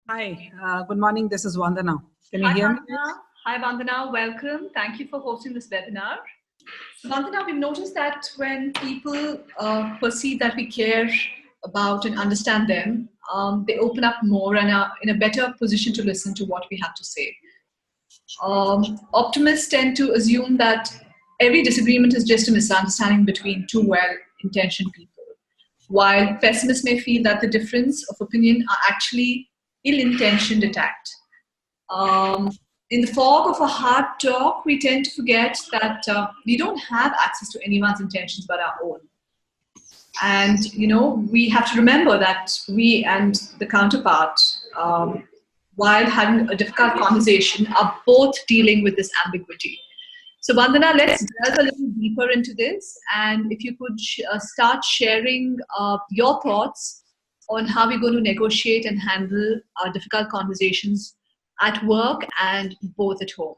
Hi, good morning. This is Vandana. Can you Hi, hear me? Vandana. Hi, Vandana. Welcome. Thank you for hosting this webinar. So, Vandana, we've noticed that when people perceive that we care about and understand them, they open up more and are in a better position to listen to what we have to say. Optimists tend to assume that every disagreement is just a misunderstanding between two well-intentioned people, while pessimists may feel that the difference of opinion are actually ill-intentioned attack. In the fog of a hard talk, we tend to forget that we don't have access to anyone's intentions but our own. And, we have to remember that we and the counterpart, while having a difficult conversation, are both dealing with this ambiguity. So, Vandana, let's delve a little deeper into this. And if you could start sharing your thoughts on how we're going to negotiate and handle our difficult conversations at work and both at home,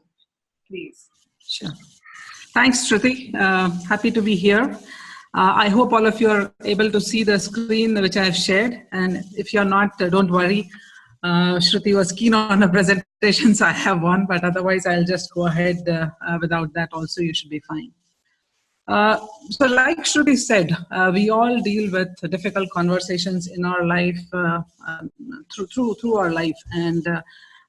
please. Sure. Thanks, Shruti. Happy to be here. I hope all of you are able to see the screen which I have shared. And if you're not, don't worry. Shruti was keen on a presentation, so I have one, but otherwise I'll just go ahead without that also. You should be fine. So like Shruti said, we all deal with difficult conversations in our life through our life. And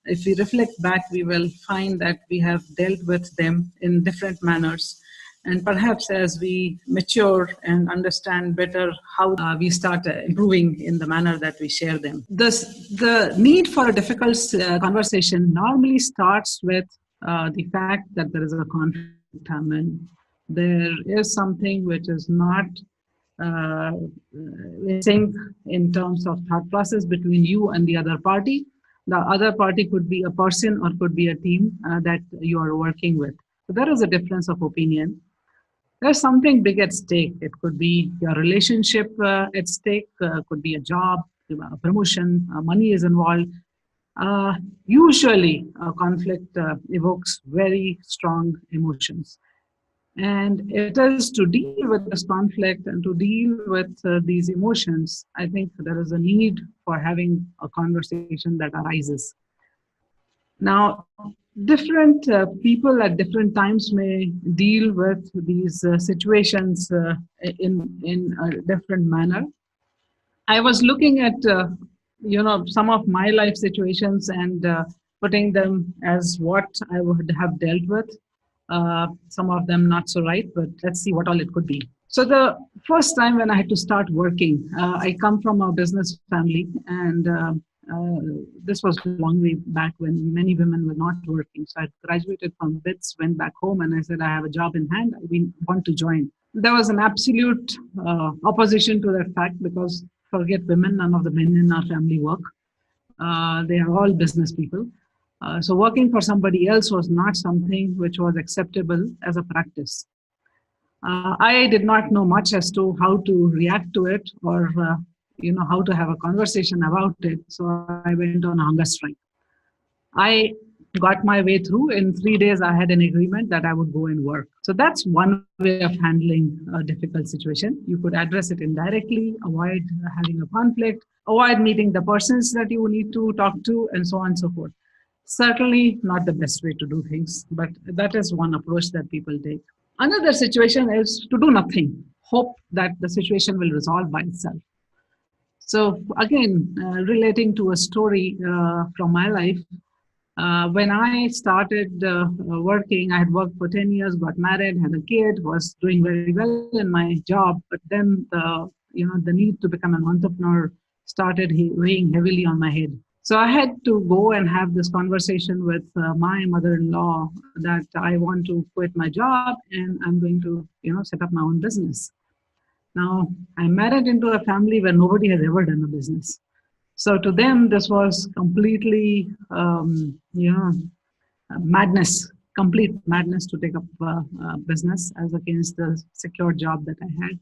if we reflect back, we will find that we have dealt with them in different manners. And perhaps as we mature and understand better how we start improving in the manner that we share them. The need for a difficult conversation normally starts with the fact that there is a conflict. And there is something which is not in sync in terms of thought process between you and the other party. The other party could be a person or could be a team that you are working with. So there is a difference of opinion. There's something big at stake. It could be your relationship at stake, could be a job, a promotion, money is involved. Usually, a conflict evokes very strong emotions. And it is to deal with this conflict and to deal with these emotions, I think there is a need for having a conversation that arises. Now, different people at different times may deal with these situations in a different manner. I was looking at some of my life situations and putting them as what I would have dealt with. Some of them not so right, but let's see what all it could be. So the first time when I had to start working, I come from a business family, and this was a long way back when many women were not working. So I graduated from BITS, went back home, and I said, I have a job in hand. I want to join. There was an absolute opposition to that fact because forget women, none of the men in our family work. They are all business people. So working for somebody else was not something which was acceptable as a practice. I did not know much as to how to react to it or how to have a conversation about it. So I went on a hunger strike. I got my way through. In 3 days, I had an agreement that I would go and work. So that's one way of handling a difficult situation. You could address it indirectly, avoid having a conflict, avoid meeting the persons that you need to talk to, and so on and so forth. Certainly not the best way to do things, but that is one approach that people take. Another situation is to do nothing, hope that the situation will resolve by itself. So again, relating to a story from my life, when I started working, I had worked for 10 years, got married, had a kid, was doing very well in my job, but then the need to become an entrepreneur started weighing heavily on my head. So I had to go and have this conversation with my mother-in-law that I want to quit my job and I'm going to, set up my own business. Now, I'm married into a family where nobody has ever done a business. So to them, this was completely, madness, complete madness to take up business as against the secure job that I had.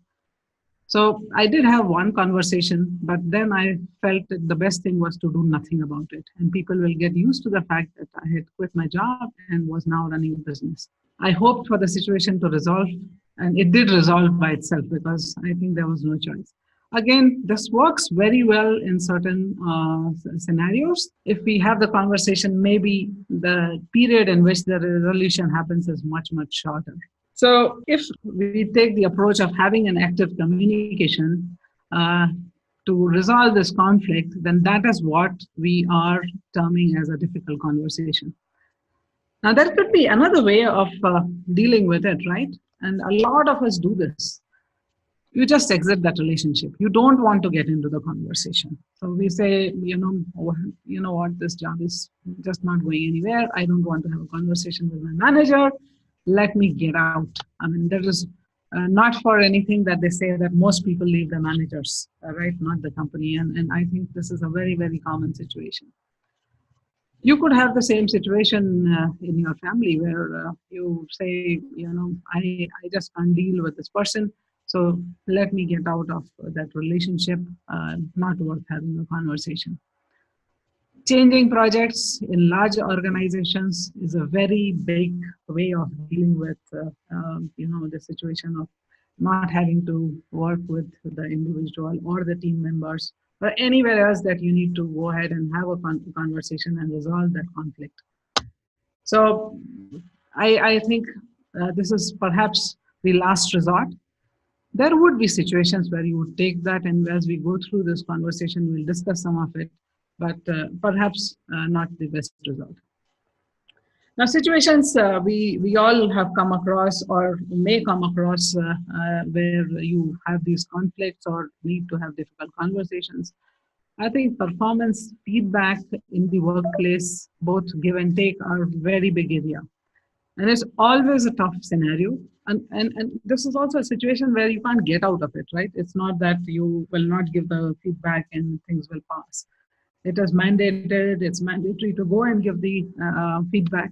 So I did have one conversation, but then I felt that the best thing was to do nothing about it. And people will get used to the fact that I had quit my job and was now running a business. I hoped for the situation to resolve, and it did resolve by itself because I think there was no choice. Again, this works very well in certain scenarios. If we have the conversation, maybe the period in which the resolution happens is much, much shorter. So if we take the approach of having an active communication to resolve this conflict, then that is what we are terming as a difficult conversation. Now, there could be another way of dealing with it, right? And a lot of us do this. You just exit that relationship. You don't want to get into the conversation. So we say, you know what, this job is just not going anywhere. I don't want to have a conversation with my manager. Let me get out. I mean, there is not for anything that they say that most people leave the managers, right? Not the company. And I think this is a very, very common situation. You could have the same situation in your family where you say, I just can't deal with this person. So let me get out of that relationship, not worth having a conversation. Changing projects in large organizations is a very big way of dealing with, the situation of not having to work with the individual or the team members or anywhere else that you need to go ahead and have a conversation and resolve that conflict. So I think this is perhaps the last resort. There would be situations where you would take that, and as we go through this conversation, we'll discuss some of it, but perhaps not the best result. Now, situations we all have come across or may come across where you have these conflicts or need to have difficult conversations. I think performance feedback in the workplace, both give and take, are very big area. And it's always a tough scenario. And this is also a situation where you can't get out of it, right? It's not that you will not give the feedback and things will pass. It is mandated, it's mandatory to go and give the feedback.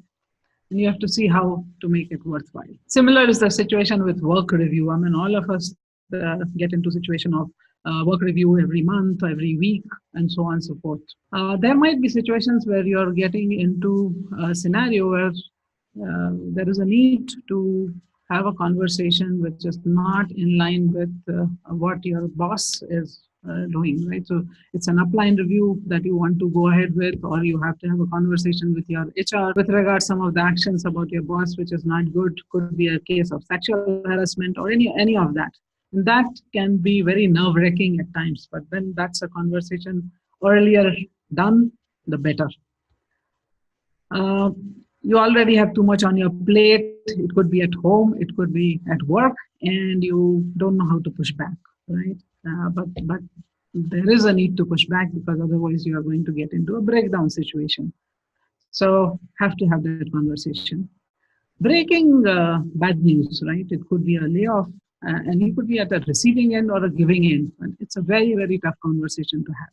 And you have to see how to make it worthwhile. Similar is the situation with work review. I mean, all of us get into situation of work review every month, every week, and so on and so forth. There might be situations where you're getting into a scenario where there is a need to have a conversation which is not in line with what your boss is doing, right? So it's an upline review that you want to go ahead with, or you have to have a conversation with your HR with regard to some of the actions about your boss, which is not good. Could be a case of sexual harassment or any of that. And that can be very nerve-wracking at times, but then that's a conversation earlier done, the better. You already have too much on your plate. It could be at home, it could be at work, and you don't know how to push back, right? But there is a need to push back because otherwise you are going to get into a breakdown situation. So have to have that conversation. Breaking bad news, right? It could be a layoff, and you could be at the receiving end or a giving end. And it's a very, very tough conversation to have.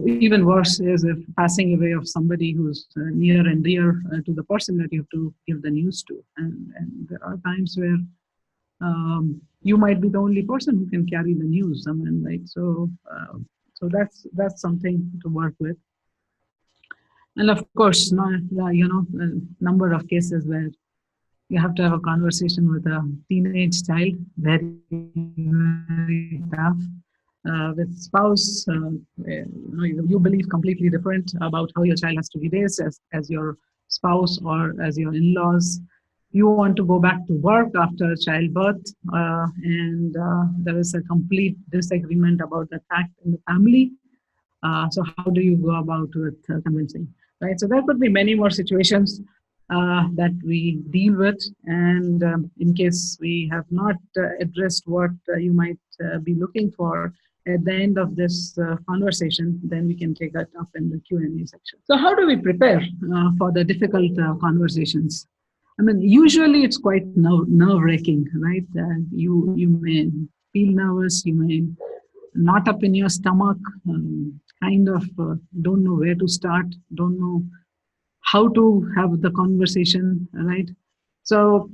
Even worse is if passing away of somebody who's near and dear to the person that you have to give the news to. And there are times where you might be the only person who can carry the news. I mean, right? So that's something to work with. And of course, a number of cases where you have to have a conversation with a teenage child, very, very tough. With spouse, you believe completely different about how your child has to be raised as your spouse or as your in-laws. You want to go back to work after childbirth, and there is a complete disagreement about the fact in the family. So how do you go about with convincing, right? So there could be many more situations that we deal with, and in case we have not addressed what you might be looking for at the end of this conversation, then we can take that up in the Q&A section. So how do we prepare for the difficult conversations? I mean, usually it's quite nerve-wracking, right? You may feel nervous, you may knot up in your stomach, kind of don't know where to start, don't know how to have the conversation, right? So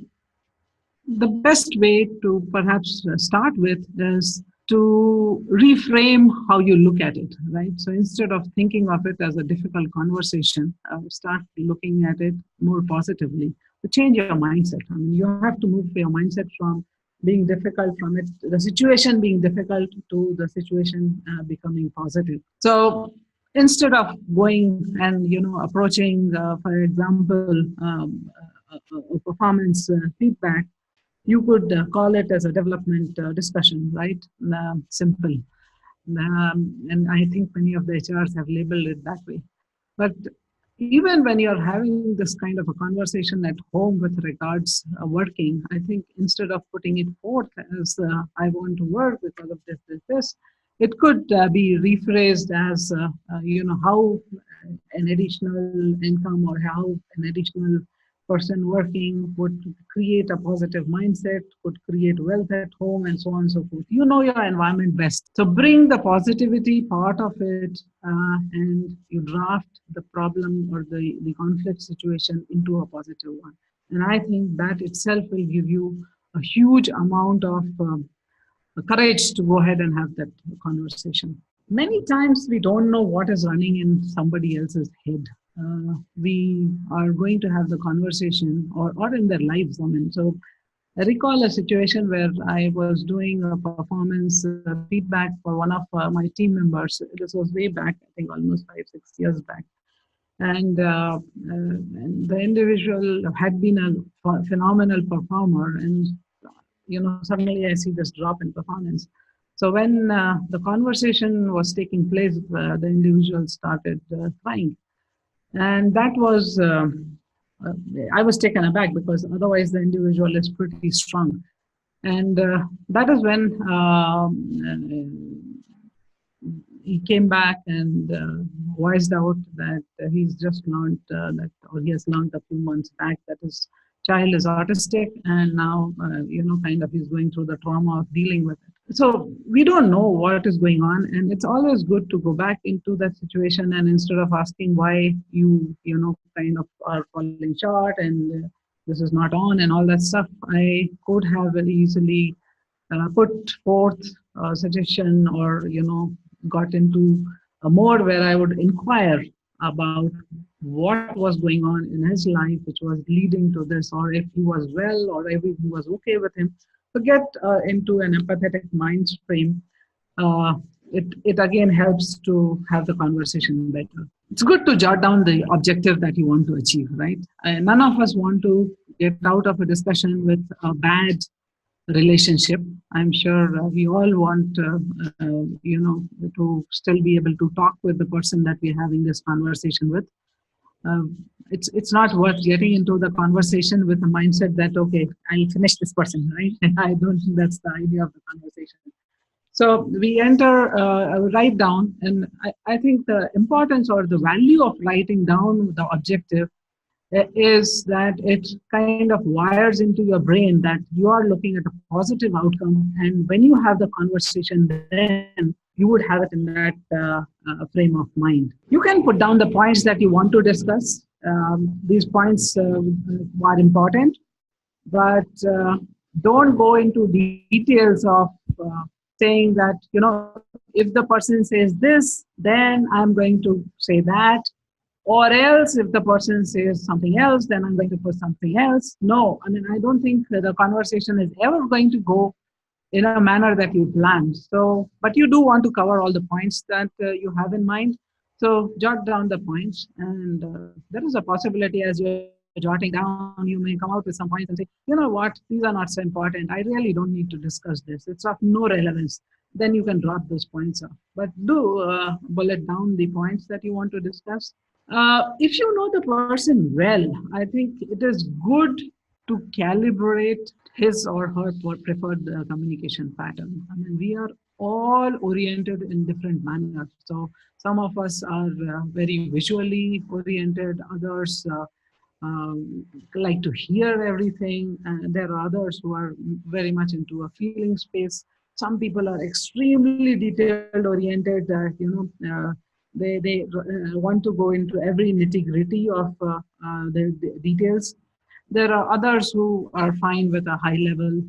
the best way to perhaps start with is to reframe how you look at it, right? So instead of thinking of it as a difficult conversation, start looking at it more positively. To change your mindset. I mean, you have to move your mindset from being difficult from it, the situation being difficult to the situation becoming positive. So instead of going and approaching, for example, a performance feedback, you could call it as a development discussion, right? Simple. And I think many of the HRs have labeled it that way. But even when you're having this kind of a conversation at home with regards working, I think instead of putting it forth as I want to work because of this, it could be rephrased as how an additional income or how an additional person working would create a positive mindset, could create wealth at home, and so on and so forth. You know your environment best. So bring the positivity part of it and you draft the problem or the conflict situation into a positive one. And I think that itself will give you a huge amount of courage to go ahead and have that conversation. Many times we don't know what is running in somebody else's head. We are going to have the conversation or in their lives. I mean, so I recall a situation where I was doing a performance feedback for one of my team members. This was way back, I think almost 5-6 years back. And the individual had been a phenomenal performer, and suddenly I see this drop in performance. So when the conversation was taking place, the individual started crying, and that was I was taken aback because otherwise the individual is pretty strong, and that is when he came back and voiced out that he's just learned that, or he has learned a few months back that his child is autistic, and now kind of he's going through the trauma of dealing with it. So we don't know what is going on, and it's always good to go back into that situation, and instead of asking why you kind of are falling short and this is not on and all that stuff, I could have very easily put forth a suggestion or got into a mode where I would inquire about what was going on in his life which was leading to this, or if he was well, or everything was okay with him. To get into an empathetic mind frame, it again helps to have the conversation better. It's good to jot down the objective that you want to achieve, right? None of us want to get out of a discussion with a bad relationship. I'm sure we all want, to still be able to talk with the person that we're having this conversation with. It's not worth getting into the conversation with the mindset that, okay, I'll finish this person, right? I don't think that's the idea of the conversation. So we enter, write down, and I think the importance or the value of writing down the objective is that it kind of wires into your brain that you are looking at a positive outcome, and when you have the conversation, then you would have it in that frame of mind. You can put down the points that you want to discuss. These points are important, but don't go into details of saying that, if the person says this, then I'm going to say that. Or else, if the person says something else, then I'm going to put something else. No, I mean, I don't think that the conversation is ever going to go in a manner that you planned. So, but you do want to cover all the points that you have in mind. So jot down the points, and there is a possibility as you're jotting down, you may come out with some points and say, you know what, these are not so important. I really don't need to discuss this. It's of no relevance. Then you can drop those points off. But do bullet down the points that you want to discuss. If you know the person well, I think it is good to calibrate his or her preferred communication pattern. I mean, we are all oriented in different manners. So some of us are very visually oriented, others like to hear everything, and there are others who are very much into a feeling space. Some people are extremely detailed oriented, they want to go into every nitty-gritty of the details. There are others who are fine with a high level.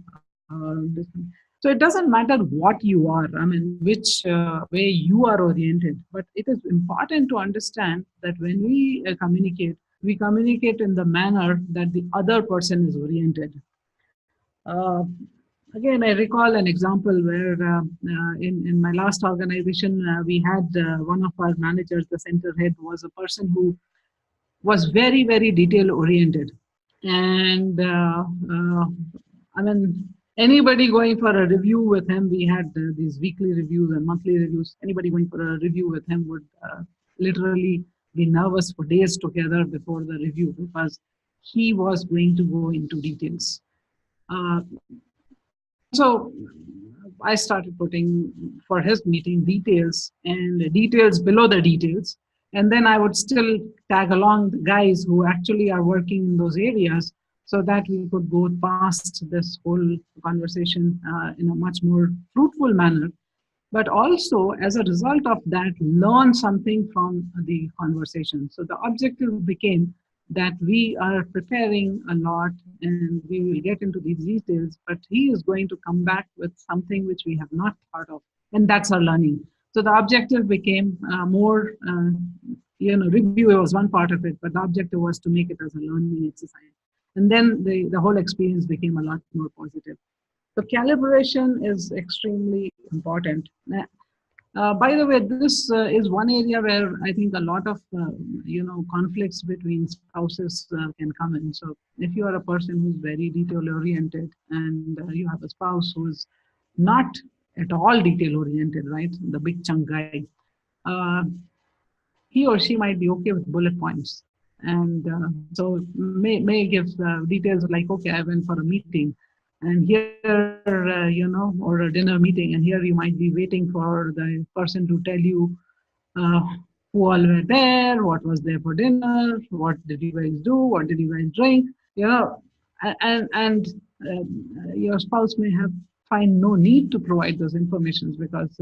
So it doesn't matter what you are, I mean, which way you are oriented, but it is important to understand that when we communicate in the manner that the other person is oriented. Again, I recall an example where in my last organization, we had one of our managers, the center head, was a person who was very, very detail oriented. And I mean, anybody going for a review with him, we had these weekly reviews and monthly reviews. Anybody going for a review with him would literally be nervous for days together before the review because he was going to go into details. And so I started putting for his meeting details and details below the details. And then I would still tag along the guys who actually are working in those areas so that we could go past this whole conversation in a much more fruitful manner, but also as a result of that learn something from the conversation. So the objective became that we are preparing a lot and we will get into these details, but he is going to come back with something which we have not thought of, and that's our learning. So the objective became more review was one part of it, but the objective was to make it as a learning exercise, and then the whole experience became a lot more positive. So calibration is extremely important. By the way, this is one area where I think a lot of conflicts between spouses can come in. So if you are a person who's very detail oriented and you have a spouse who is not at all detail oriented, right, the big chunk guy, uh, he or she might be okay with bullet points, and so may give details like, okay, I went for a meeting, and here or a dinner meeting, and here you might be waiting for the person to tell you uh, who all were there, what was there for dinner, what did you guys do, what did you guys drink, and your spouse may have find no need to provide those informations because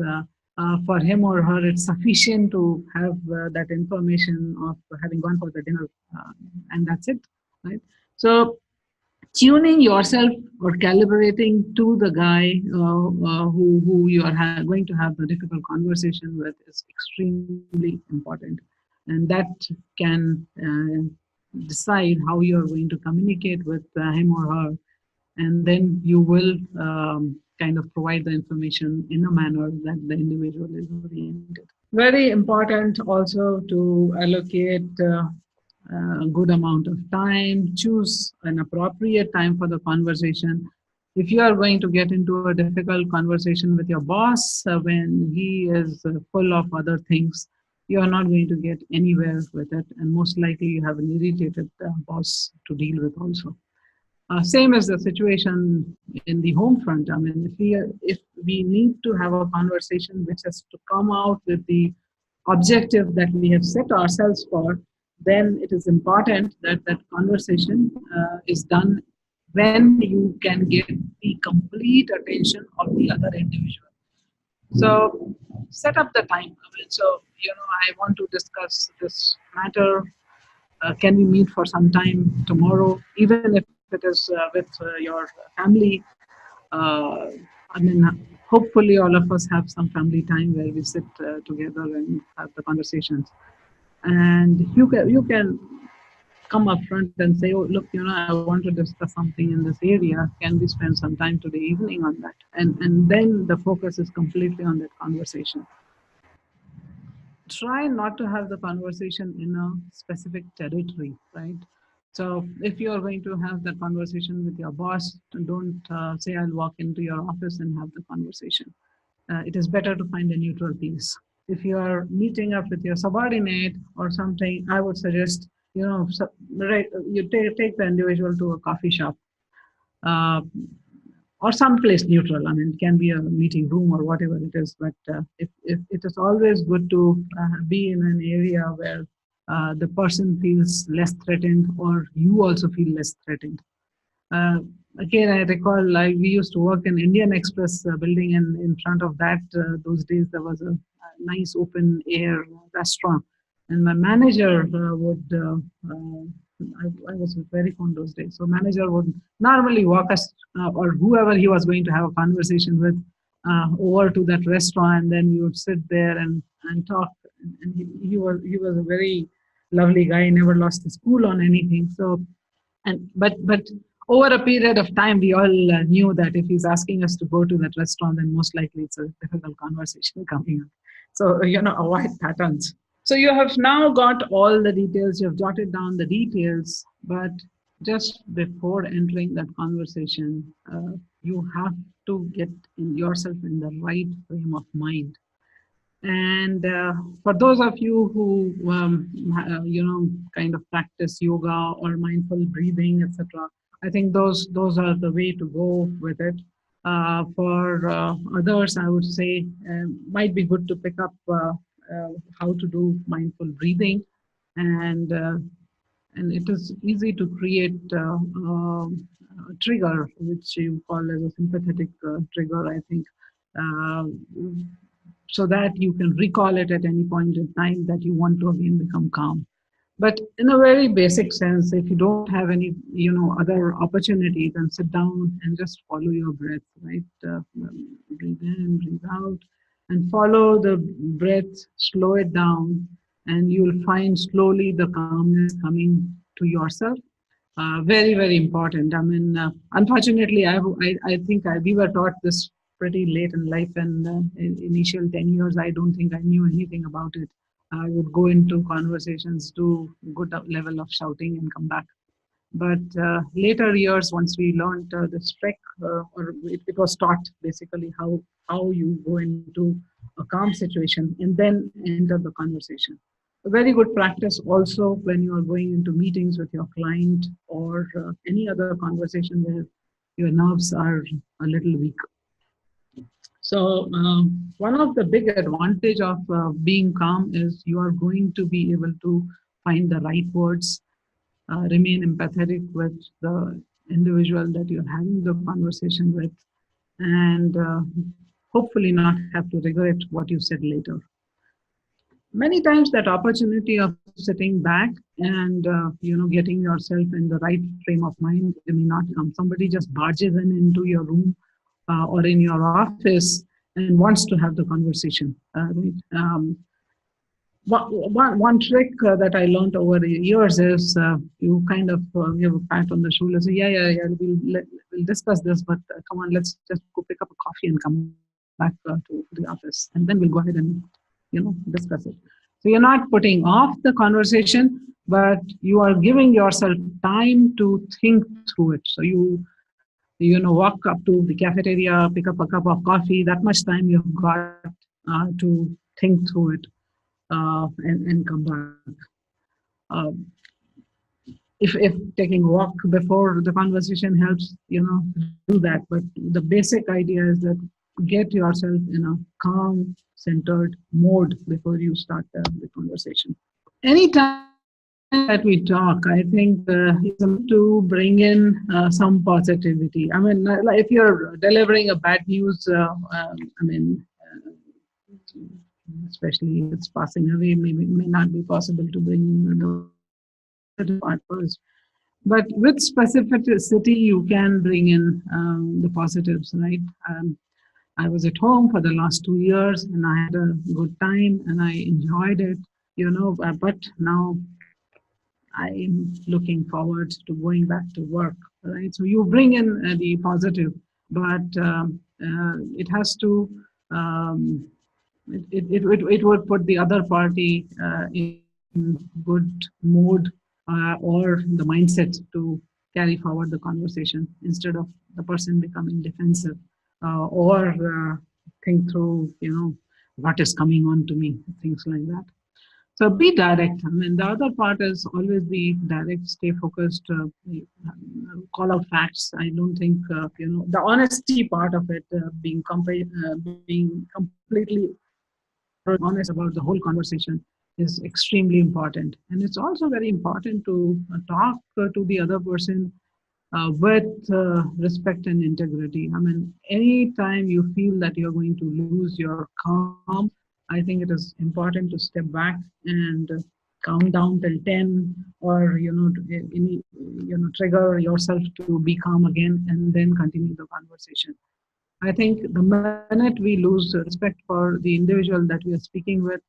for him or her it's sufficient to have that information of having gone for the dinner, and that's it, right? So tuning yourself or calibrating to the guy who you are going to have the difficult conversation with is extremely important, and that can decide how you are going to communicate with him or her, and then you will kind of provide the information in a manner that the individual is oriented. Very important also to allocate a good amount of time, choose an appropriate time for the conversation. If you are going to get into a difficult conversation with your boss when he is full of other things, you are not going to get anywhere with it, and most likely you have an irritated boss to deal with also. Same as the situation in the home front. I mean, if we need to have a conversation which has to come out with the objective that we have set ourselves for, then it is important that that conversation is done when you can get the complete attention of the other individual. So set up the time. I mean, so I want to discuss this matter. Can we meet for some time tomorrow, even if it is with your family? Uh, I mean, hopefully all of us have some family time where we sit together and have the conversations. And you can come up front and say, oh, look, I want to discuss something in this area. Can we spend some time today evening on that? And then the focus is completely on that conversation. Try not to have the conversation in a specific territory, right? So if you are going to have that conversation with your boss, don't say, I'll walk into your office and have the conversation. It is better to find a neutral place. If you are meeting up with your subordinate or something, I would suggest, right, you take the individual to a coffee shop, uh, or someplace neutral. I mean, it can be a meeting room or whatever it is, but if it is always good to be in an area where the person feels less threatened or you also feel less threatened. Uh, Again, I recall we used to work in Indian Express building, and in front of that, those days there was a nice open air restaurant, and my manager would. I was very fond those days. So manager would normally walk us or whoever he was going to have a conversation with over to that restaurant, and then we would sit there and talk. And he was a very lovely guy. He never lost his cool on anything. So but over a period of time, we all knew that if he's asking us to go to that restaurant, then most likely it's a difficult conversation coming up. So, avoid patterns. So you have now got all the details, you have jotted down the details, but just before entering that conversation, you have to get yourself in the right frame of mind. And for those of you who, kind of practice yoga or mindful breathing, etc., I think those are the way to go with it. For others, I would say might be good to pick up how to do mindful breathing, and uh, and it is easy to create a trigger, which you call as a sympathetic trigger, I think. Uh, so that you can recall it at any point in time that you want to again become calm. But in a very basic sense, if you don't have any, other opportunity, then sit down and just follow your breath, right? Breathe in, breathe out, and follow the breath, slow it down, and you'll find slowly the calmness coming to yourself. Very, very important. I mean, unfortunately, I think we were taught this pretty late in life, and in initial 10 years, I don't think I knew anything about it. I would go into conversations, do good level of shouting, and come back. But later years, once we learned this trick, or it was taught basically how you go into a calm situation and then enter the conversation. A very good practice also when you are going into meetings with your client or any other conversation where your nerves are a little weak. So one of the big advantage of being calm is you are going to be able to find the right words, remain empathetic with the individual that you're having the conversation with, and hopefully not have to regret what you said later. Many times that opportunity of sitting back and getting yourself in the right frame of mind may not come. Somebody just barges in into your room or in your office and wants to have the conversation. Right? One trick that I learned over the years is you kind of give a pat on the shoulder, say, yeah, we'll discuss this, but come on, let's just go pick up a coffee and come back to the office, and then we'll go ahead and discuss it. So you're not putting off the conversation, but you are giving yourself time to think through it. So you walk up to the cafeteria, pick up a cup of coffee. That much time you've got to think through it and come back. Uh, if taking a walk before the conversation helps, do that. But the basic idea is that get yourself in a calm, centered mode before you start the conversation. Anytime that we talk, I think it's to bring in some positivity. I mean, like if you're delivering a bad news, I mean, especially if it's passing away, maybe it may not be possible to bring the part first. But with specificity, you can bring in the positives, right? I was at home for the last 2 years and I had a good time and I enjoyed it, but now I'm looking forward to going back to work, right? So you bring in the positive, but it has to, it would put the other party in good mood or the mindset to carry forward the conversation instead of the person becoming defensive or think through, what is coming on to me, things like that. So be direct. I mean, the other part is always be direct, stay focused, call out facts. I don't think, the honesty part of it, being completely honest about the whole conversation is extremely important. And it's also very important to talk to the other person with respect and integrity. I mean, anytime you feel that you're going to lose your calm, I think it is important to step back and count down till 10 or, trigger yourself to be calm again and then continue the conversation. I think the minute we lose respect for the individual that we are speaking with,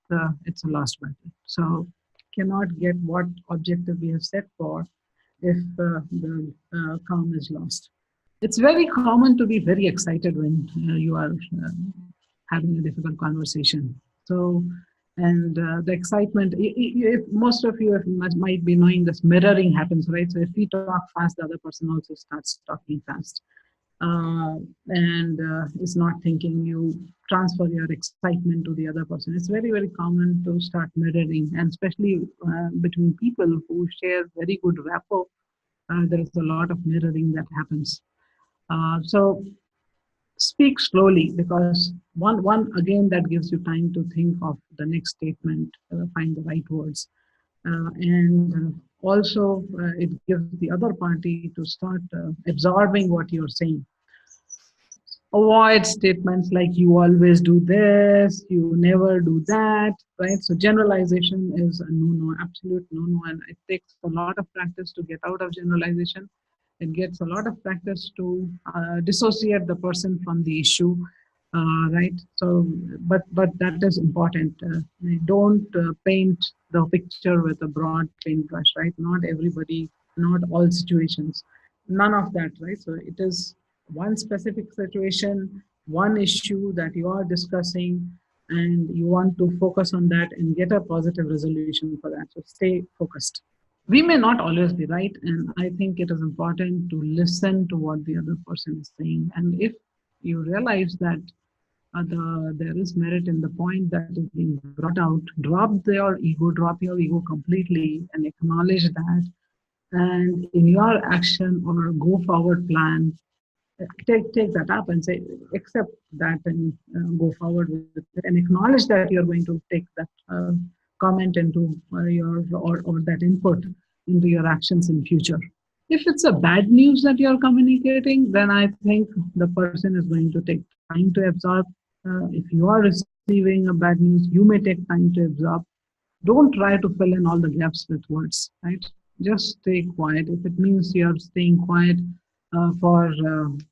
it's a lost battle. So cannot get what objective we have set for, if the calm is lost. It's very common to be very excited when you are having a difficult conversation. So, and the excitement, if most of you might be knowing this, mirroring happens, right? So if we talk fast, the other person also starts talking fast. And is not thinking, you transfer your excitement to the other person. It's very, very common to start mirroring, and especially between people who share very good rapport, there is a lot of mirroring that happens. So speak slowly, because one again, that gives you time to think of the next statement, find the right words, and also it gives the other party to start absorbing what you're saying. Avoid statements like "you always do this," "you never do that," right? So generalization is a no-no, absolute no-no, and it takes a lot of practice to get out of generalization. It gets a lot of practice to dissociate the person from the issue, right? So, but that is important. Don't paint the picture with a broad paintbrush, right? Not everybody, not all situations, none of that, right? So it is one specific situation, one issue that you are discussing, and you want to focus on that and get a positive resolution for that. So stay focused. We may not always be right, and I think it is important to listen to what the other person is saying. And if you realize that there is merit in the point that is being brought out, drop your ego completely and acknowledge that. And in your action or go forward plan, take that up and say, accept that, and go forward with it, and acknowledge that you're going to take that comment into your, or that input into your actions in future. If it's a bad news that you're communicating, then I think the person is going to take time to absorb. If you are receiving a bad news, you may take time to absorb. Don't try to fill in all the gaps with words, right? Just stay quiet. If it means you're staying quiet for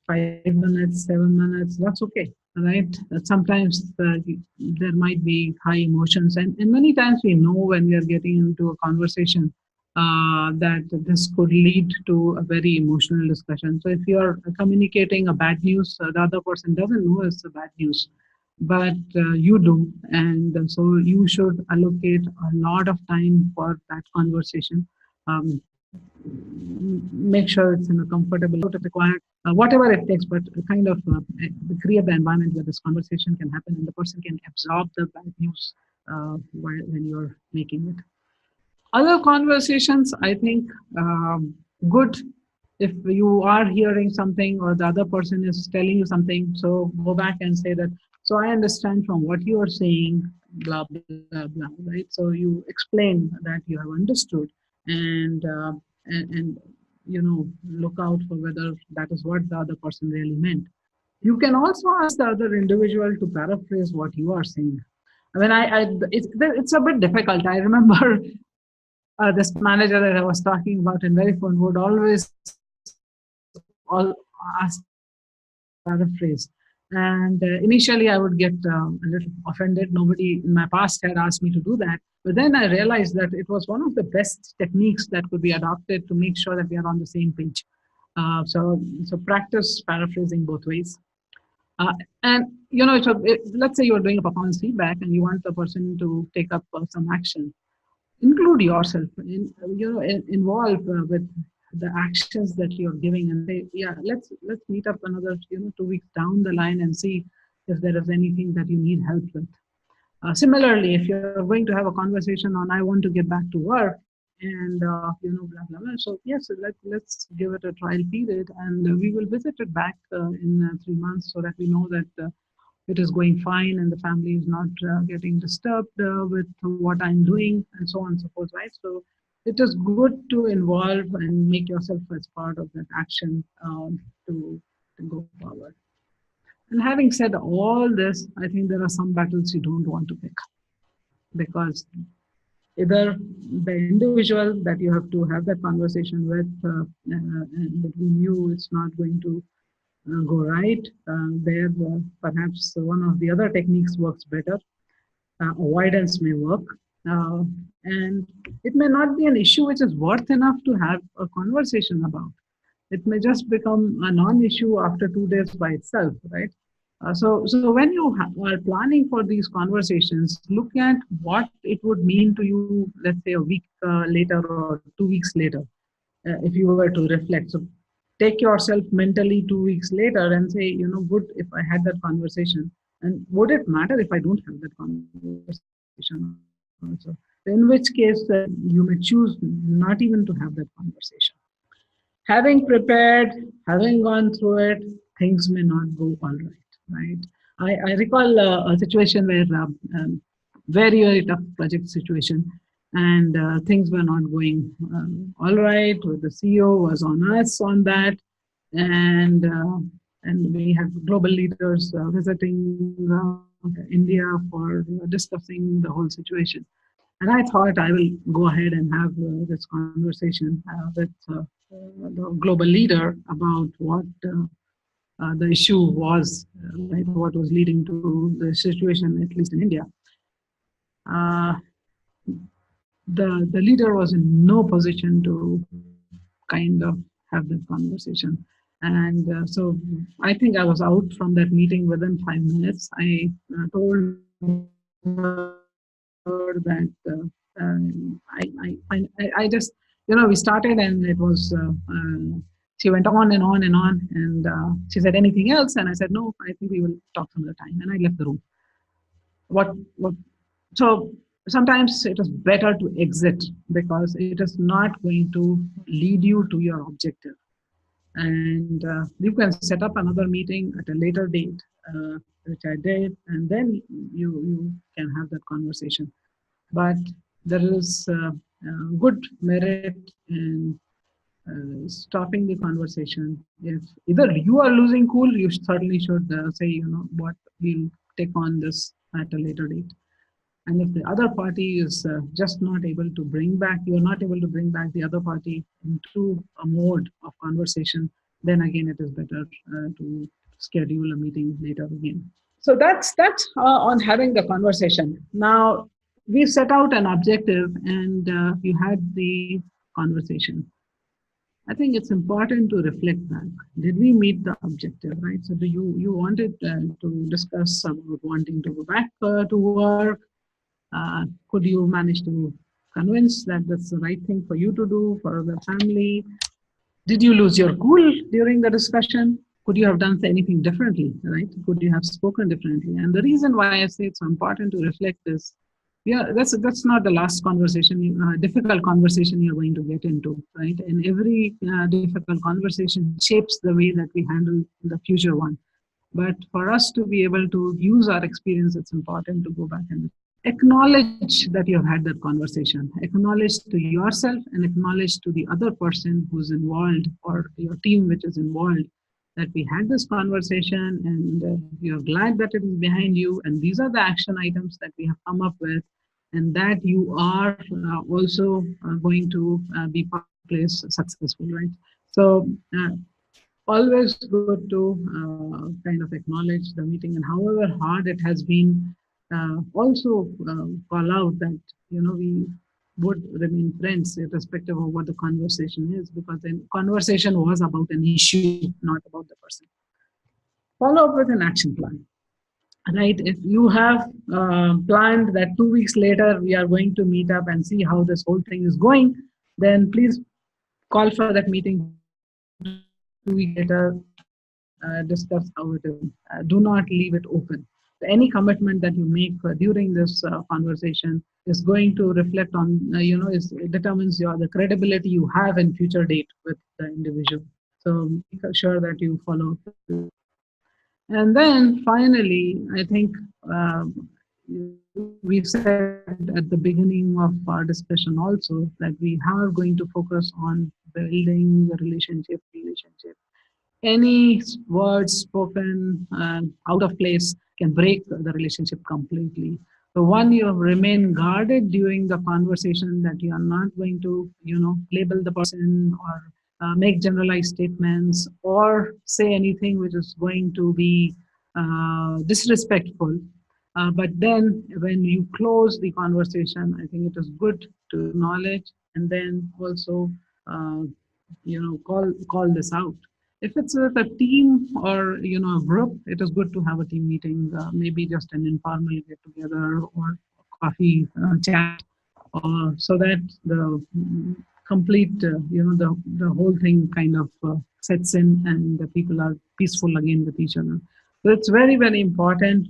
5 minutes, 7 minutes, that's okay, right? Sometimes there might be high emotions, and many times we know when we are getting into a conversation that this could lead to a very emotional discussion. So if you're communicating a bad news, the other person doesn't know it's a bad news, but you do, and so you should allocate a lot of time for that conversation. um, Make sure it's in a comfortable, required, whatever it takes, but kind of create the environment where this conversation can happen and the person can absorb the bad news when you're making it. Other conversations, I think, good if you are hearing something or the other person is telling you something, so go back and say that, so I understand from what you are saying, blah, blah, blah, right? So you explain that you have understood, and, and look out for whether that is what the other person really meant. You can also ask the other individual to paraphrase what you are saying. I mean, it's a bit difficult. I remember this manager that I was talking about in Verifone would always ask paraphrase. And initially, I would get a little offended. Nobody in my past had asked me to do that. But then I realized that it was one of the best techniques that could be adopted to make sure that we are on the same page. So practice paraphrasing both ways. And let's say you're doing a performance feedback and you want the person to take up some action. Include yourself, involve with the actions that you're giving, and say, yeah, let's meet up another 2 weeks down the line and see if there is anything that you need help with. Similarly, if you're going to have a conversation on, I want to get back to work, and blah blah blah. So yes, let's give it a trial period, and we will visit it back in 3 months so that we know that it is going fine and the family is not getting disturbed with what I'm doing, and so on and so forth, right? So it is good to involve and make yourself as part of that action to go forward. And having said all this, I think there are some battles you don't want to pick, because either the individual that you have to have that conversation with, and between you, it's not going to go right. There, perhaps one of the other techniques works better. Avoidance may work. uh, and it may not be an issue which is worth enough to have a conversation about. It may just become a non-issue after 2 days by itself, right? So when you are planning for these conversations, look at what it would mean to you, let's say a week later or 2 weeks later, if you were to reflect. So take yourself mentally 2 weeks later and say, good if I had that conversation. And would it matter if I don't have that conversation also? In which case, you may choose not even to have that conversation. Having prepared, having gone through it, things may not go all right, right? I recall a situation where very tough project situation, and things were not going all right. The CEO was on us on that, and we had global leaders visiting India for discussing the whole situation. And I thought I will go ahead and have this conversation with the global leader about what the issue was, right? What was leading to the situation, at least in India. Uh, the leader was in no position to kind of have that conversation. And so I think I was out from that meeting within 5 minutes. I told her that I just, we started and it was, she went on and on and on. And she said, anything else? And I said, no, I think we will talk some other time. And I left the room. What so sometimes it is better to exit because it is not going to lead you to your objective. And you can set up another meeting at a later date, which I did, and then you can have that conversation. But there is good merit in stopping the conversation. If either you are losing cool, you certainly should say, what, we'll take on this at a later date. And if the other party is just not able to bring back, you're not able to bring back the other party into a mode of conversation, then again it is better to schedule a meeting later again. So that's on having the conversation. Now we set out an objective, and you had the conversation. I think it's important to reflect back. Did we meet the objective, right? So do you wanted to discuss about wanting to go back to work? Could you manage to convince that that's the right thing for you to do for the family? Did you lose your cool during the discussion? Could you have done anything differently, right? Could you have spoken differently? And the reason why I say it's important to reflect is, yeah, that's not the last conversation, difficult conversation you're going to get into, right? And every difficult conversation shapes the way that we handle the future one. But for us to be able to use our experience, it's important to go back and acknowledge that you have had that conversation. Acknowledge to yourself and acknowledge to the other person who's involved or your team which is involved that we had this conversation, and you're glad that it is behind you, and these are the action items that we have come up with, and that you are also going to be part of the place successful, right? So always good to kind of acknowledge the meeting, and however hard it has been, also call out that we would remain friends irrespective of what the conversation is, because the conversation was about an issue, not about the person. Follow up with an action plan, right? If you have planned that 2 weeks later we are going to meet up and see how this whole thing is going, then please call for that meeting 2 weeks later, discuss how it is going. Do not leave it open. Any commitment that you make during this conversation is going to reflect on, determines the credibility you have in future date with the individual. So make sure that you follow up with that. And then finally, I think we said at the beginning of our discussion also that we are going to focus on building the relationship. Any words spoken out of place can break the relationship completely. So one, you remain guarded during the conversation, that you are not going to, label the person or make generalized statements or say anything which is going to be disrespectful. But then when you close the conversation, I think it is good to acknowledge and then also, uh, call this out. If it's with a team or a group, it is good to have a team meeting, maybe just an informal get together or coffee chat, so that the complete, the whole thing kind of sets in and the people are peaceful again with each other. So it's very, very important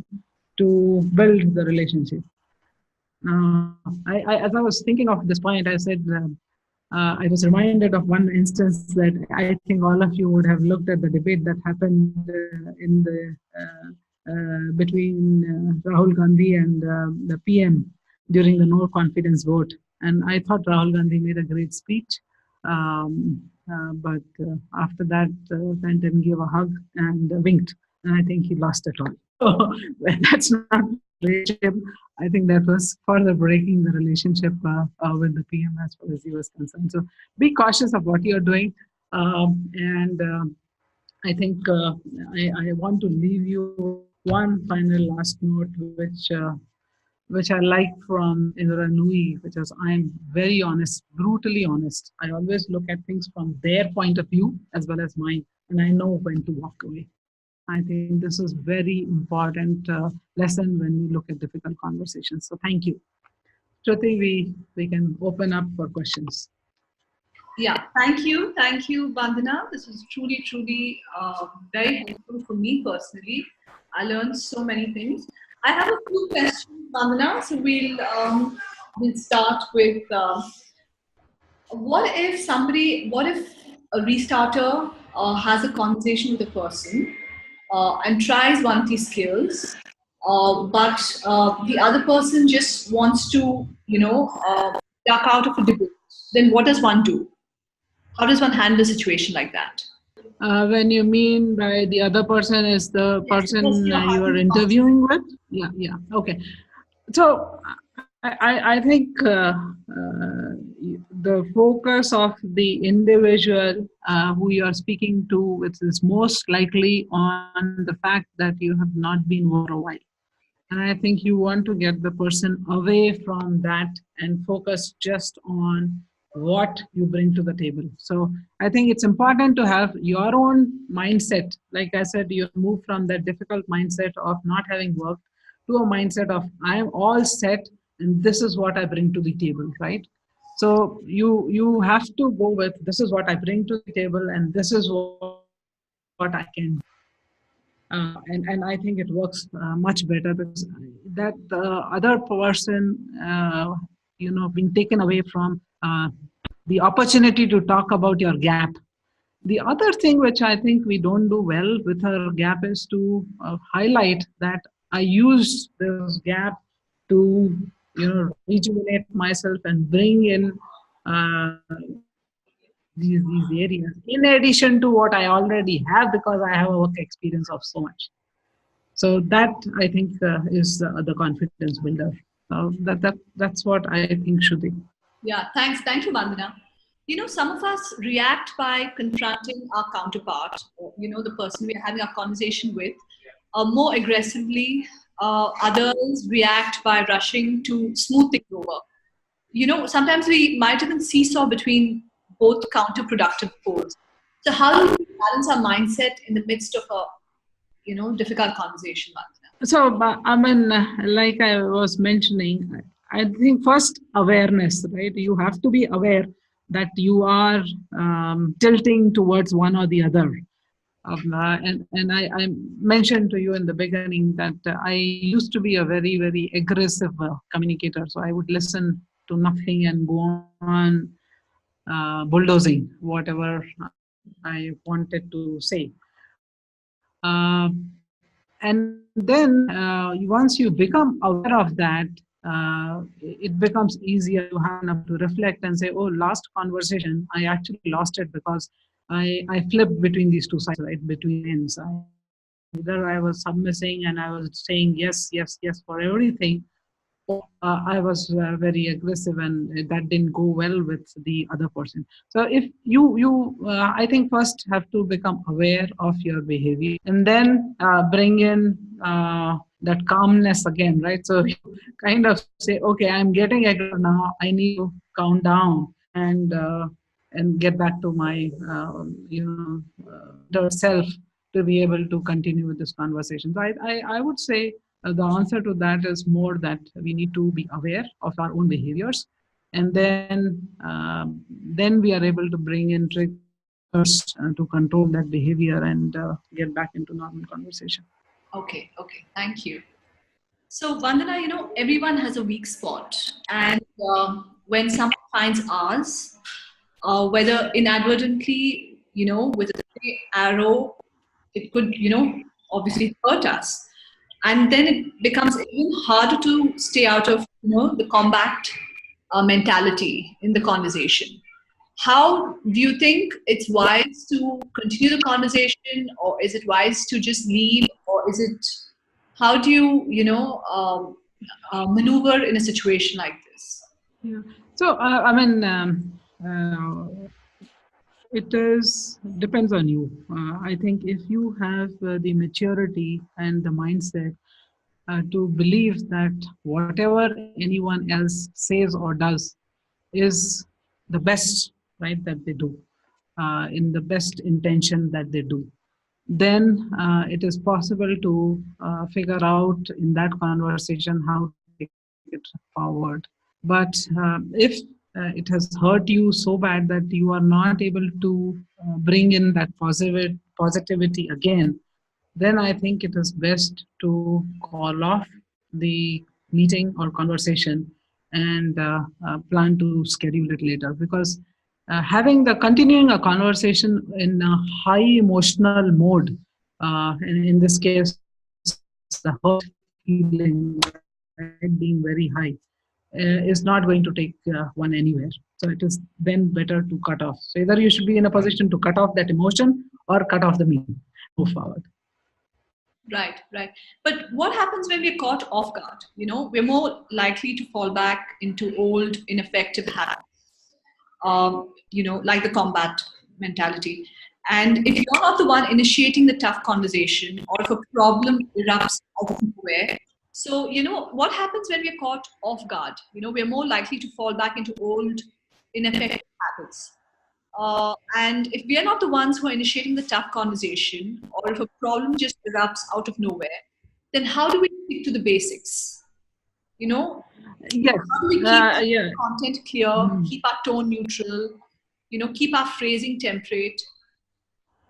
to build the relationship. As I was thinking of this point, I said, I was reminded of one instance that I think all of you would have looked at the debate that happened in the between Rahul Gandhi and the PM during the no confidence vote. And I thought Rahul Gandhi made a great speech. But after that, went and gave a hug and winked. And I think he lost it all. So that's not relationship. I think that was further breaking the relationship with the PM as far as he was concerned. So be cautious of what you're doing. And I think I want to leave you one final last note, which I like from Indra Nui, which is I'm very honest, brutally honest. I always look at things from their point of view as well as mine, and I know when to walk away. I think this is very important lesson when we look at difficult conversations. So thank you. Shruti, we can open up for questions. Yeah, thank you, Vandana. This was truly very helpful for me personally. I learned so many things. I have a few questions, Vandana. So we'll start with what if a restarter has a conversation with a person and tries one of these skills, but the other person just wants to, duck out of a debate. Then what does one do? How does one handle a situation like that? When you mean by the other person is the person you are interviewing with? Yeah. Okay. So I think the focus of the individual who you are speaking to, which is most likely on the fact that you have not been over a while. And I think you want to get the person away from that and focus just on what you bring to the table. So I think it's important to have your own mindset. Like I said, you move from that difficult mindset of not having worked to a mindset of I am all set and this is what I bring to the table, right? So you have to go with this is what I bring to the table and this is what I can do. And I think it works much better because that the other person, being taken away from the opportunity to talk about your gap. The other thing which I think we don't do well with our gap is to highlight that I use this gap to, rejuvenate myself and bring in these areas in addition to what I already have because I have a work experience of so much. So that I think is the confidence builder. That's what I think should be. Yeah, thank you, Vandana. Some of us react by confronting our counterpart, or, the person we're having a conversation with, more aggressively. Others react by rushing to smooth things over. Sometimes we might even seesaw between both counterproductive poles. So how do we balance our mindset in the midst of a, difficult conversation, Vandana? So, I mean, like I was mentioning, I think first awareness, right? You have to be aware that you are tilting towards one or the other. And I mentioned to you in the beginning that I used to be a very, very aggressive communicator. So I would listen to nothing and go on bulldozing whatever I wanted to say. And then once you become aware of that, it becomes easier to have enough to reflect and say, oh, last conversation, I actually lost it because I flipped between these two sides, right? Between ends. Either I was submissing and I was saying yes, yes, yes for everything, I was very aggressive and that didn't go well with the other person. So if you I think first have to become aware of your behavior and then bring in that calmness again, right? So you kind of say, okay, I'm getting aggressive now. I need to calm down and get back to my better self to be able to continue with this conversation. So I would say the answer to that is more that we need to be aware of our own behaviors, and then we are able to bring in triggers to control that behavior and get back into normal conversation. Okay, thank you. So, Vandana, everyone has a weak spot. And when someone finds ours, whether inadvertently, with a stray arrow, it could, obviously hurt us. And then it becomes even harder to stay out of, the combat mentality in the conversation. How do you think it's wise to continue the conversation, or is it wise to just leave, or is it, how do you, maneuver in a situation like this? Yeah. So I mean, it is depends on you. I think if you have the maturity and the mindset to believe that whatever anyone else says or does is the best, right, that they do, in the best intention that they do, then it is possible to figure out in that conversation how to take it forward. But if it has hurt you so bad that you are not able to bring in that positivity again, then I think it is best to call off the meeting or conversation and plan to schedule it later, because having the continuing a conversation in a high emotional mode, in this case the hurt feeling, right, being very high, is not going to take one anywhere. So it is then better to cut off. So either you should be in a position to cut off that emotion or cut off the meeting and move forward. Right. But what happens when we're caught off guard? We're more likely to fall back into old, ineffective habits, like the combat mentality. And if you're not the one initiating the tough conversation, or if a problem erupts out of nowhere, so, what happens when we're caught off guard? We're more likely to fall back into old, ineffective habits. And if we are not the ones who are initiating the tough conversation, or if a problem just erupts out of nowhere, then how do we stick to the basics? Yes. How do we keep our Yeah. content clear, keep our tone neutral, keep our phrasing temperate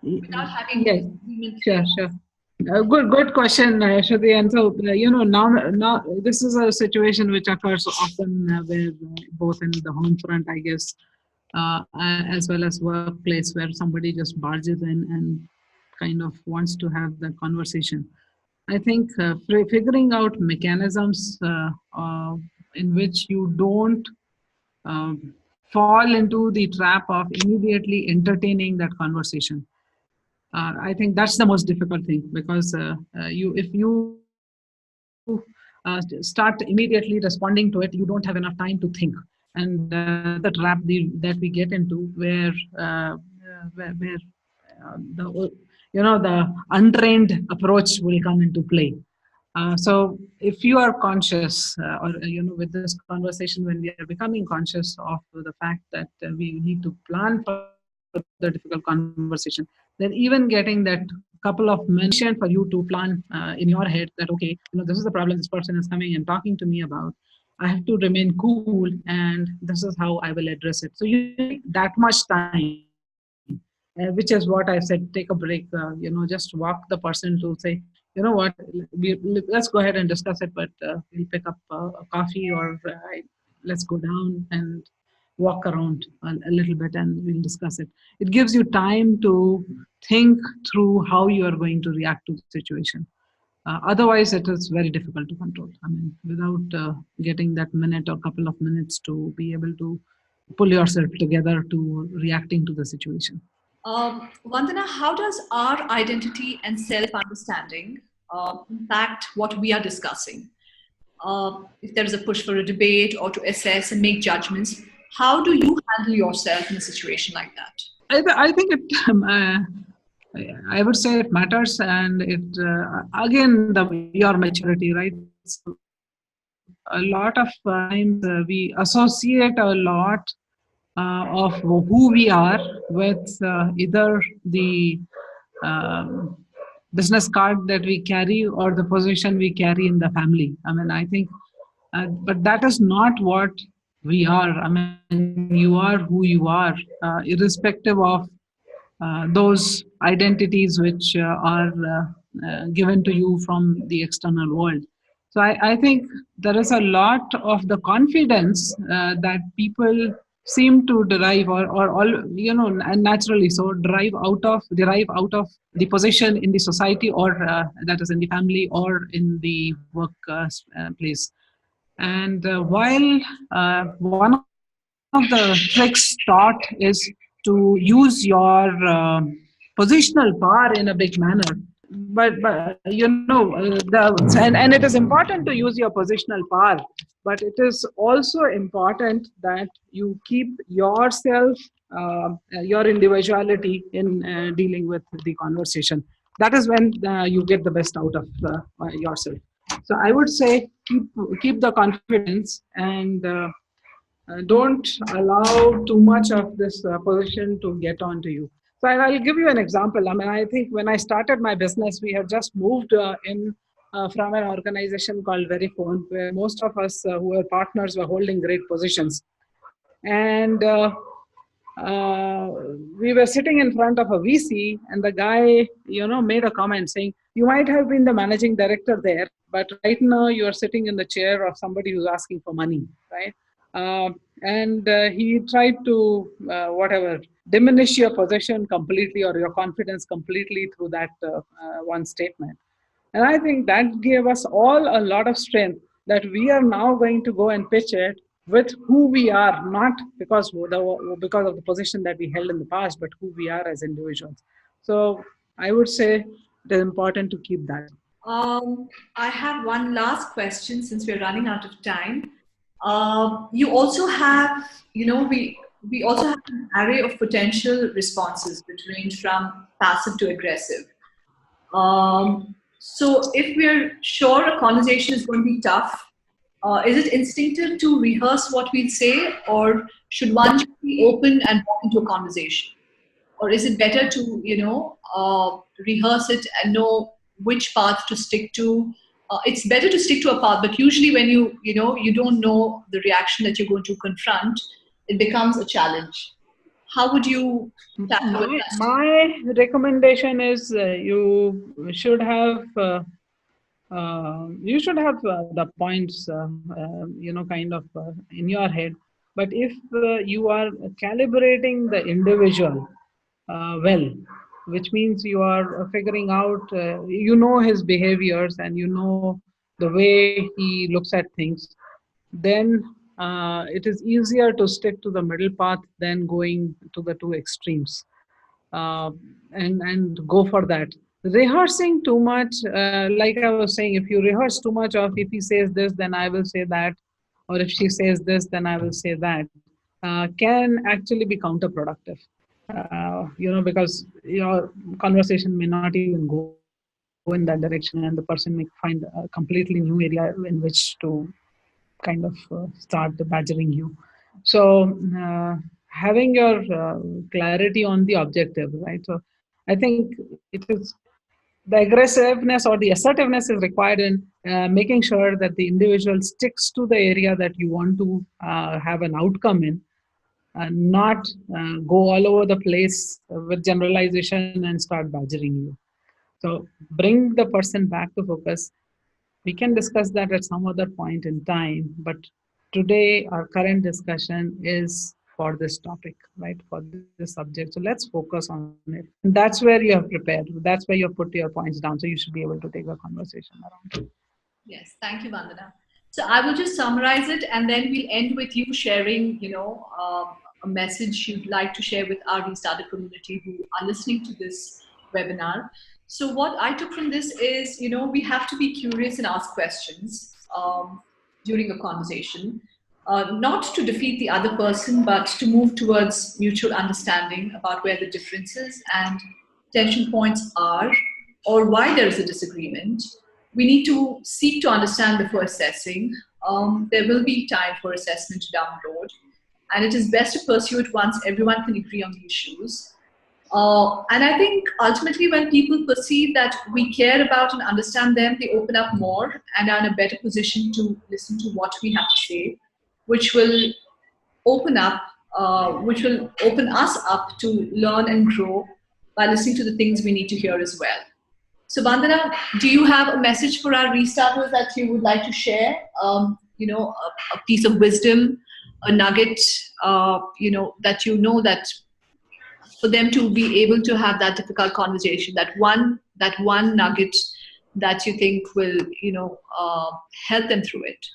without having Yes. disagreement Sure. later? Sure. Good question, Shruti. And so, now this is a situation which occurs often where both in the home front, I guess, as well as workplace, where somebody just barges in and kind of wants to have the conversation. I think figuring out mechanisms in which you don't um, fall into the trap of immediately entertaining that conversation. I think that's the most difficult thing, because you if you start immediately responding to it, you don't have enough time to think, and that's the trap that we get into, where the untrained approach will come into play. So if you are conscious, or with this conversation, when we are becoming conscious of the fact that we need to plan for the difficult conversation, then even getting that couple of minutes for you to plan in your head that, okay, this is the problem this person is coming and talking to me about. I have to remain cool, and this is how I will address it. So you take that much time, which is what I said, take a break, just walk the person to say, what, let's go ahead and discuss it, but we'll pick up a coffee, or let's go down and walk around a little bit and we'll discuss it. It gives you time to think through how you are going to react to the situation. Otherwise, it is very difficult to control. I mean, without getting that minute or couple of minutes to be able to pull yourself together to reacting to the situation. Vandana, how does our identity and self-understanding impact what we are discussing? If there is a push for a debate or to assess and make judgments, how do you handle yourself in a situation like that? I think it. I would say it matters, and it again the your maturity, right? So a lot of times we associate a lot of who we are with either the um, business card that we carry or the position we carry in the family. I mean, I think, but that is not what we are. I mean, you are who you are, irrespective of those identities which are given to you from the external world. So I think there is a lot of the confidence that people seem to derive or all and naturally so derive out of the position in the society or that is in the family or in the work place. And while one of the tricks taught is to use your positional power in a big manner, but it is important to use your positional power, but it is also important that you keep yourself, your individuality in dealing with the conversation. That is when you get the best out of yourself. So I would say keep the confidence and don't allow too much of this position to get onto you. So I'll give you an example. I mean, I think when I started my business, we had just moved in from an organization called Verifone, where most of us who were partners were holding great positions. And we were sitting in front of a VC, and the guy, made a comment saying, "You might have been the managing director there, but right now you are sitting in the chair of somebody who's asking for money, right?" And he tried to whatever diminish your possession completely or your confidence completely through that one statement. And I think that gave us all a lot of strength that we are now going to go and pitch it with who we are, not because of the position that we held in the past, but who we are as individuals. So I would say it is important to keep that. I have one last question since we're running out of time. You also have, we also have an array of potential responses which range from passive to aggressive. So if we're sure a conversation is going to be tough, is it instinctive to rehearse what we'll say, or should one just be open and walk into a conversation? Or is it better to rehearse it and know which path to stick to? It's better to stick to a path, but usually when you don't know the reaction that you're going to confront, it becomes a challenge. How would you tackle with that? My recommendation is you should have the points kind of in your head, but if you are calibrating the individual well, which means you are figuring out his behaviors and the way he looks at things, then it is easier to stick to the middle path than going to the two extremes, uh, and go for that. Rehearsing too much, like I was saying, if you rehearse too much of if he says this, then I will say that, or if she says this, then I will say that, can actually be counterproductive. Because your conversation may not even go in that direction, and the person may find a completely new area in which to kind of start badgering you. So having your clarity on the objective, right? So I think it is the aggressiveness or the assertiveness is required in making sure that the individual sticks to the area that you want to have an outcome in, and not go all over the place with generalization and start badgering you. So bring the person back to focus. We can discuss that at some other point in time, but today our current discussion is for this topic, right? For this subject. So let's focus on it. And that's where you have prepared. That's where you have put your points down. So you should be able to take a conversation around it. Yes, thank you, Vandana. So I will just summarize it, and then we'll end with you sharing, a message you'd like to share with our restarted community who are listening to this webinar. So what I took from this is, we have to be curious and ask questions during a conversation, not to defeat the other person, but to move towards mutual understanding about where the difference is and tension points are or why there is a disagreement, we need to seek to understand before assessing. There will be time for assessment down the road, and it is best to pursue it once everyone can agree on the issues. And I think ultimately when people perceive that we care about and understand them, they open up more and are in a better position to listen to what we have to say, which will open up, which will open us up to learn and grow by listening to the things we need to hear as well. So Vandana, do you have a message for our restarters that you would like to share? A piece of wisdom, a nugget, that that for them to be able to have that difficult conversation, that one nugget that you think will help them through it.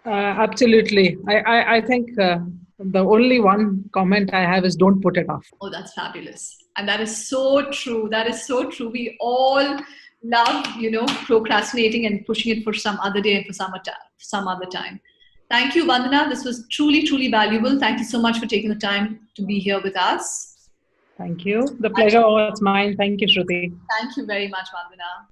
Absolutely. I think the only one comment I have is don't put it off. Oh, that's fabulous. And that is so true. That is so true. We all love, procrastinating and pushing it for some other day and for some other time. Thank you, Vandana. This was truly, truly valuable. Thank you so much for taking the time to be here with us. Thank you. The pleasure was mine. Thank you, Shruti. Thank you very much, Vandana.